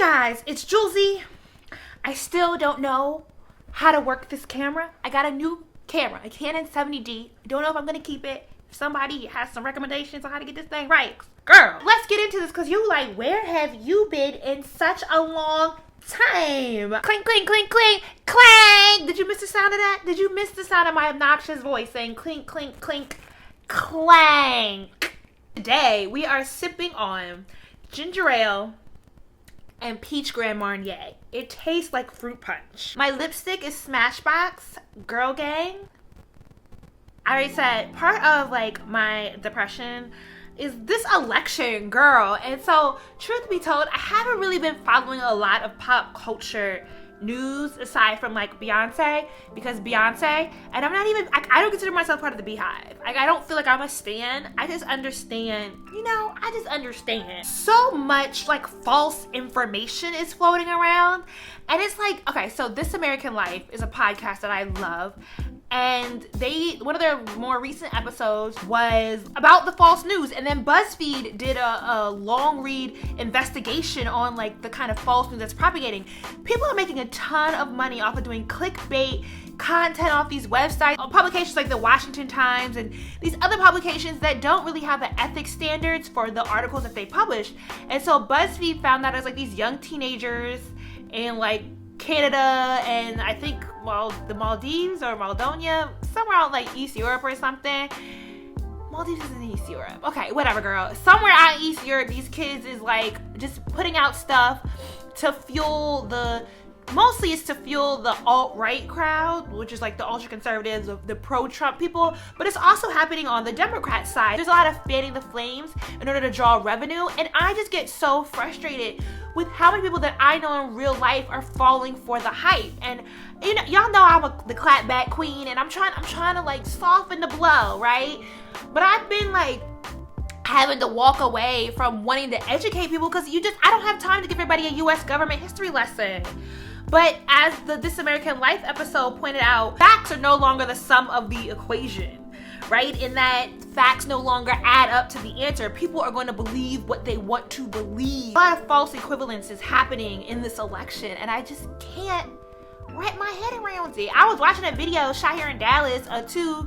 guys, it's Jouelzy. I still don't know how to work this camera. I got a new camera, a Canon 70D. I don't know if I'm gonna keep it. If somebody has some recommendations on how to get this thing right, girl, let's get into this, because you like, where have you been in such a long time? Clink, clink, clink, clink, clang. Did you miss the sound of that? Did you miss the sound of my obnoxious voice saying clink, clink, clink, clang? Today, we are sipping on ginger ale and peach Grand Marnier. It tastes like fruit punch. My lipstick is Smashbox Girl Gang. I already said, part of like my depression is this election, girl. And so, truth be told, I haven't really been following a lot of pop culture news aside from like Beyonce, because Beyonce, and I'm not even, I don't consider myself part of the Beehive. Like, I don't feel like I'm a stan. I just understand, I just understand. So much like false information is floating around. And it's like, okay, so This American Life is a podcast that I love. And one of their more recent episodes was about the false news. And then BuzzFeed did a long read investigation on like the kind of false news that's propagating. People are making a ton of money off of doing clickbait content off these websites, publications like the Washington Times and these other publications that don't really have the ethics standards for the articles that they publish. And so BuzzFeed found that as like these young teenagers in like Canada and I think the Maldives or Moldonia, somewhere out like East Europe or something. Maldives is in East Europe. Okay, whatever, girl. Somewhere out in East Europe, these kids is like just putting out stuff to fuel mostly it's to fuel the alt-right crowd, which is like the ultra-conservatives, the pro-Trump people, but it's also happening on the Democrat side. There's a lot of fanning the flames in order to draw revenue, and I just get so frustrated with how many people that I know in real life are falling for the hype. And y'all know I'm the clapback queen, and I'm trying to like soften the blow, right? But I've been like having to walk away from wanting to educate people because I don't have time to give everybody a U.S. government history lesson. But as the This American Life episode pointed out, facts are no longer the sum of the equation, right? In that facts no longer add up to the answer. People are going to believe what they want to believe. A lot of false equivalence is happening in this election, and I just can't wrap my head around it. I was watching a video shot here in Dallas of two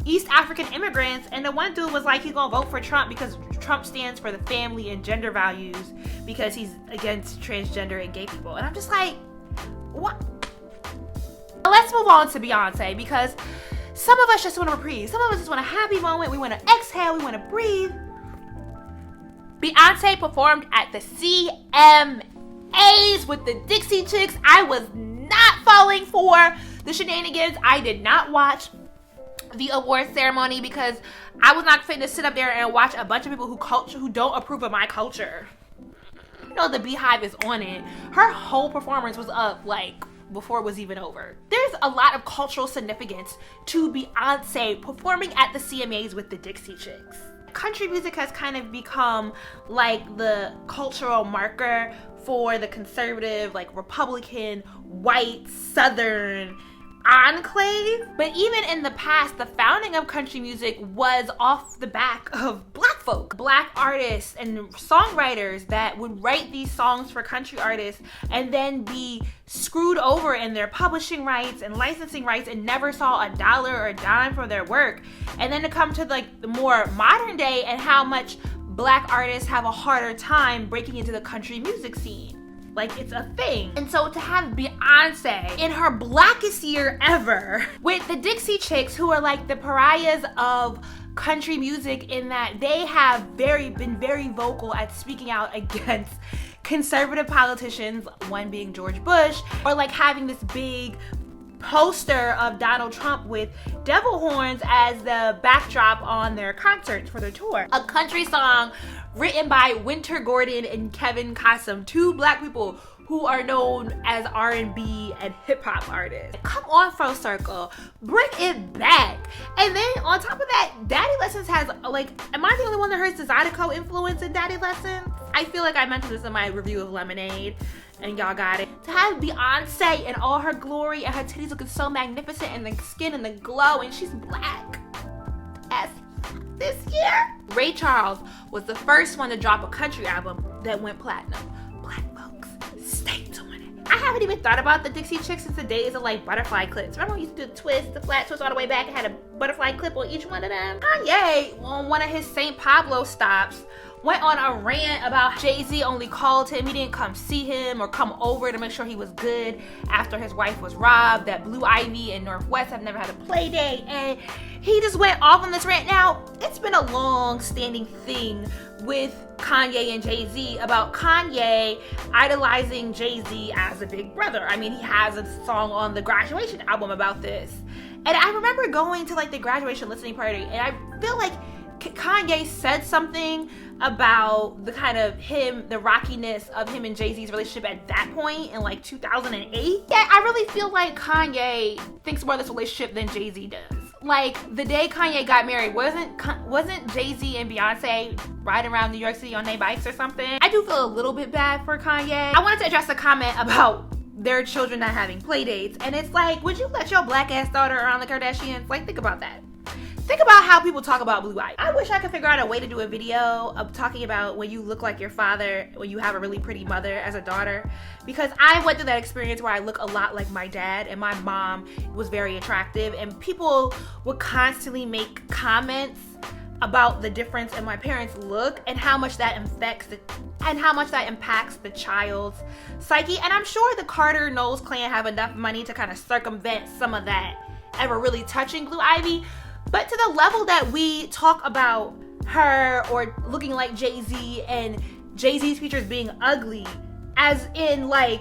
East African immigrants, and the one dude was like, he's gonna vote for Trump because Trump stands for the family and gender values because he's against transgender and gay people. And I'm just like, what? Let's move on to Beyonce, because some of us just want a reprieve. Some of us just want a happy moment. We want to exhale. We want to breathe. Beyonce performed at the CMAs with the Dixie Chicks. I was not falling for the shenanigans. I did not watch the award ceremony because I was not fit to sit up there and watch a bunch of people who don't approve of my culture. The Beehive is on it. Her whole performance was up like before it was even over. There's a lot of cultural significance to Beyonce performing at the CMAs with the Dixie Chicks. Country music has kind of become like the cultural marker for the conservative, like Republican, white, Southern enclave. But even in the past, the founding of country music was off the back of black folk, black artists and songwriters that would write these songs for country artists and then be screwed over in their publishing rights and licensing rights and never saw a dollar or a dime for their work. And then to come to like the more modern day and how much black artists have a harder time breaking into the country music scene. Like, it's a thing. And so to have Beyonce in her blackest year ever with the Dixie Chicks, who are like the pariahs of country music in that they have been very vocal at speaking out against conservative politicians, one being George Bush, or like having this big poster of Donald Trump with devil horns as the backdrop on their concerts for their tour. A country song written by Winter Gordon and Kevin Cossum, two black people who are known as R&B and hip-hop artists. Come on, full circle. Bring it back. And then on top of that, Daddy Lessons has like, am I the only one that heard the Zydeco influence in Daddy Lessons? I feel like I mentioned this in my review of Lemonade, and y'all got it. To have Beyonce in all her glory and her titties looking so magnificent and the skin and the glow, and she's black as this year. Ray Charles was the first one to drop a country album that went platinum. Black folks haven't even thought about the Dixie Chicks since the days of like butterfly clips. Remember when we used to do the twist, the flat twist all the way back and had a butterfly clip on each one of them? Kanye, on one of his St. Pablo stops, went on a rant about Jay-Z only called him. He didn't come see him or come over to make sure he was good after his wife was robbed, that Blue Ivy and Northwest have never had a play date. And he just went off on this rant. Now, it's been a long-standing thing with Kanye and Jay-Z about Kanye idolizing Jay-Z as a big brother. I mean, he has a song on the Graduation album about this. And I remember going to like the graduation listening party, and I feel like Kanye said something about the kind of the rockiness of him and Jay-Z's relationship at that point in like 2008. Yeah, I really feel like Kanye thinks more of this relationship than Jay-Z does. Like, the day Kanye got married, wasn't Jay-Z and Beyonce riding around New York City on their bikes or something? I do feel a little bit bad for Kanye. I wanted to address a comment about their children not having play dates, and it's like, would you let your black ass daughter around the Kardashians? Like, think about that. Think about how people talk about Blue Ivy. I wish I could figure out a way to do a video of talking about when you look like your father, when you have a really pretty mother as a daughter, because I went through that experience where I look a lot like my dad, and my mom was very attractive, and people would constantly make comments about the difference in my parents' look and how much that impacts the child's psyche. And I'm sure the Carter Knowles clan have enough money to kind of circumvent some of that ever really touching Blue Ivy. But to the level that we talk about her or looking like Jay-Z and Jay-Z's features being ugly, as in like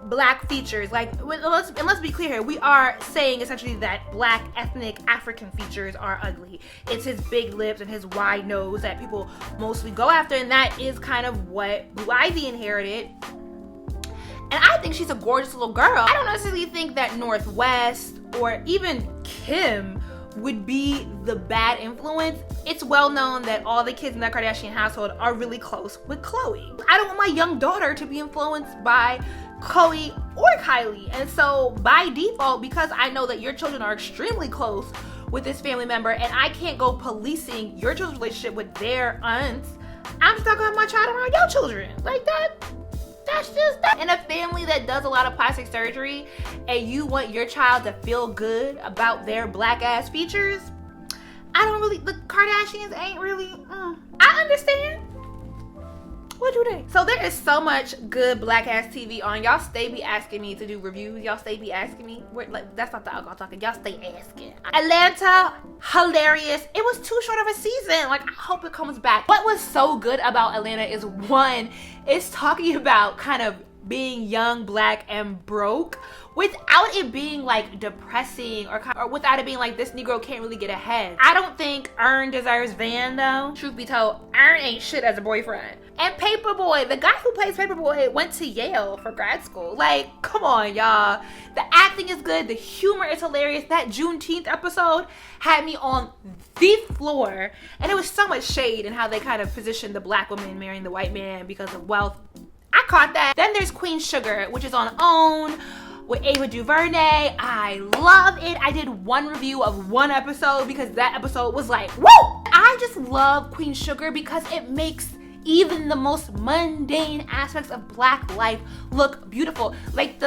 black features, like, let's be clear here, we are saying essentially that black ethnic African features are ugly. It's his big lips and his wide nose that people mostly go after, and that is kind of what Blue Ivy inherited. And I think she's a gorgeous little girl. I don't necessarily think that Northwest or even Kim would be the bad influence. It's well known that all the kids in that Kardashian household are really close with Khloe. I don't want my young daughter to be influenced by Khloe or Kylie. And so by default, because I know that your children are extremely close with this family member and I can't go policing your children's relationship with their aunts, I'm just not gonna have my child around your children. Like that's just that. In a family that does a lot of plastic surgery and you want your child to feel good about their black ass features, the Kardashians ain't really, I understand. What you think? So there is so much good black ass TV on. Y'all stay be asking me to do reviews. Y'all stay be asking me. That's not the alcohol talking. Y'all stay asking. Atlanta, hilarious. It was too short of a season. Like, I hope it comes back. What was so good about Atlanta is, one, it's talking about kind of being young, black, and broke without it being like depressing or without it being like this Negro can't really get ahead. I don't think Earn deserves Van though. Truth be told, Earn ain't shit as a boyfriend. And Paperboy, the guy who plays Paperboy went to Yale for grad school. Like, come on, y'all. The acting is good. The humor is hilarious. That Juneteenth episode had me on the floor. And it was so much shade in how they kind of positioned the black woman marrying the white man because of wealth. I caught that. Then there's Queen Sugar, which is on OWN with Ava DuVernay. I love it. I did one review of one episode because that episode was like, woo! I just love Queen Sugar because it makes even the most mundane aspects of black life look beautiful. Like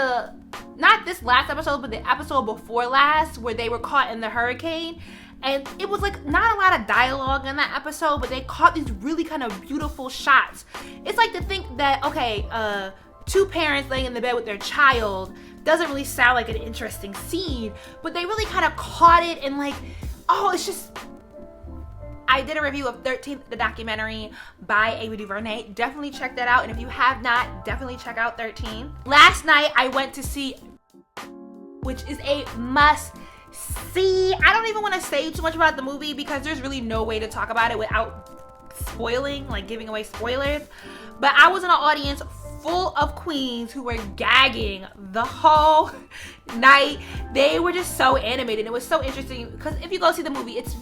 not this last episode, but the episode before last where they were caught in the hurricane. And it was like not a lot of dialogue in that episode, but they caught these really kind of beautiful shots. It's like to think that, okay, two parents laying in the bed with their child doesn't really sound like an interesting scene, but they really kind of caught it and like, oh, it's just, I did a review of 13th, the documentary by Ava DuVernay. Definitely check that out. And if you have not, definitely check out 13. Last night, I went to see, which is a must see. I don't even want to say too much about the movie because there's really no way to talk about it without spoiling, like giving away spoilers. But I was in an audience full of queens who were gagging the whole night. They were just so animated. It was so interesting because if you go see the movie, it's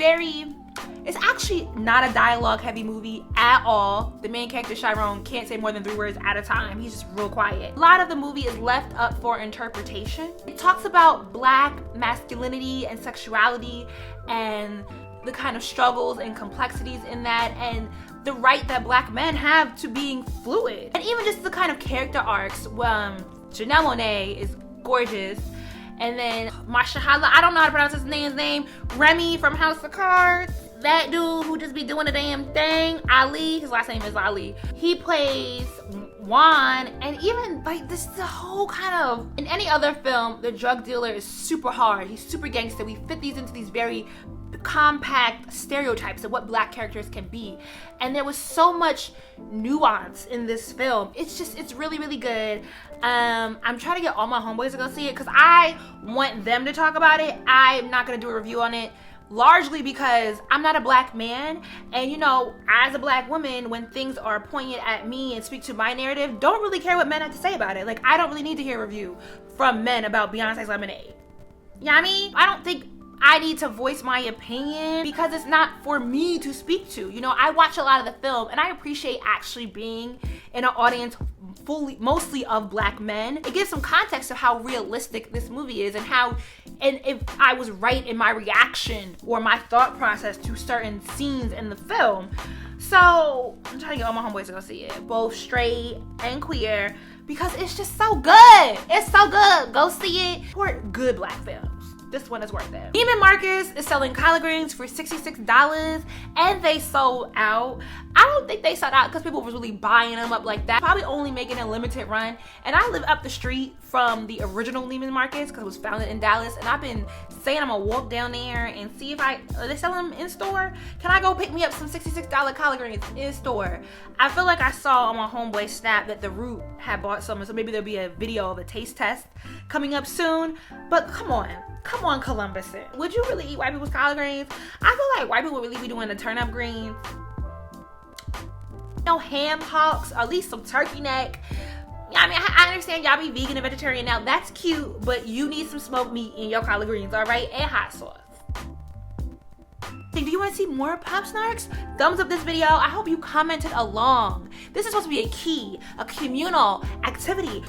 actually not a dialogue heavy movie at all. The main character, Chiron, can't say more than 3 words at a time. He's just real quiet. A lot of the movie is left up for interpretation. It talks about black masculinity and sexuality and the kind of struggles and complexities in that, and the right that black men have to being fluid. And even just the kind of character arcs Janelle Monáe is gorgeous. And then Mashallah, I don't know how to pronounce his name. Remy from House of Cards. That dude who just be doing the damn thing. Ali, his last name is Ali. He plays Juan, and even like this is the whole kind of, in any other film, the drug dealer is super hard. He's super gangster. We fit these into these very compact stereotypes of what black characters can be. And there was so much nuance in this film. It's really, really good. I'm trying to get all my homeboys to go see it because I want them to talk about it. I'm not gonna do a review on it, largely because I'm not a black man, and you know, as a black woman, when things are pointed at me and speak to my narrative, don't really care what men have to say about it. Like, I don't really need to hear a review from men about Beyonce's Lemonade. You know what I mean? I don't think I need to voice my opinion because it's not for me to speak to. You know, I watch a lot of the film and I appreciate actually being in an audience mostly of black men. It gives some context of how realistic this movie is and if I was right in my reaction or my thought process to certain scenes in the film. So I'm trying to get all my homeboys to go see it, both straight and queer, because it's just so good. It's so good. Go see it. Support good black films. This one is worth it. Neiman Marcus is selling collard greens for $66 and they sold out. I don't think they sold out because people was really buying them up like that. Probably only making a limited run. And I live up the street from the original Neiman Marcus because it was founded in Dallas. And I've been saying I'm gonna walk down there and see if they sell them in store. Can I go pick me up some $66 collard greens in store? I feel like I saw on my homeboy snap that The Root had bought some, so maybe there'll be a video of a taste test coming up soon. But come on, Columbus. Would you really eat white people's collard greens? I feel like white people would really be doing the turnip greens. No ham hocks, or at least some turkey neck. I mean, I understand y'all be vegan and vegetarian now. That's cute, but you need some smoked meat in your collard greens, all right? And hot sauce. Do you want to see more Pop Snarks? Thumbs up this video. I hope you commented along. This is supposed to be a communal activity.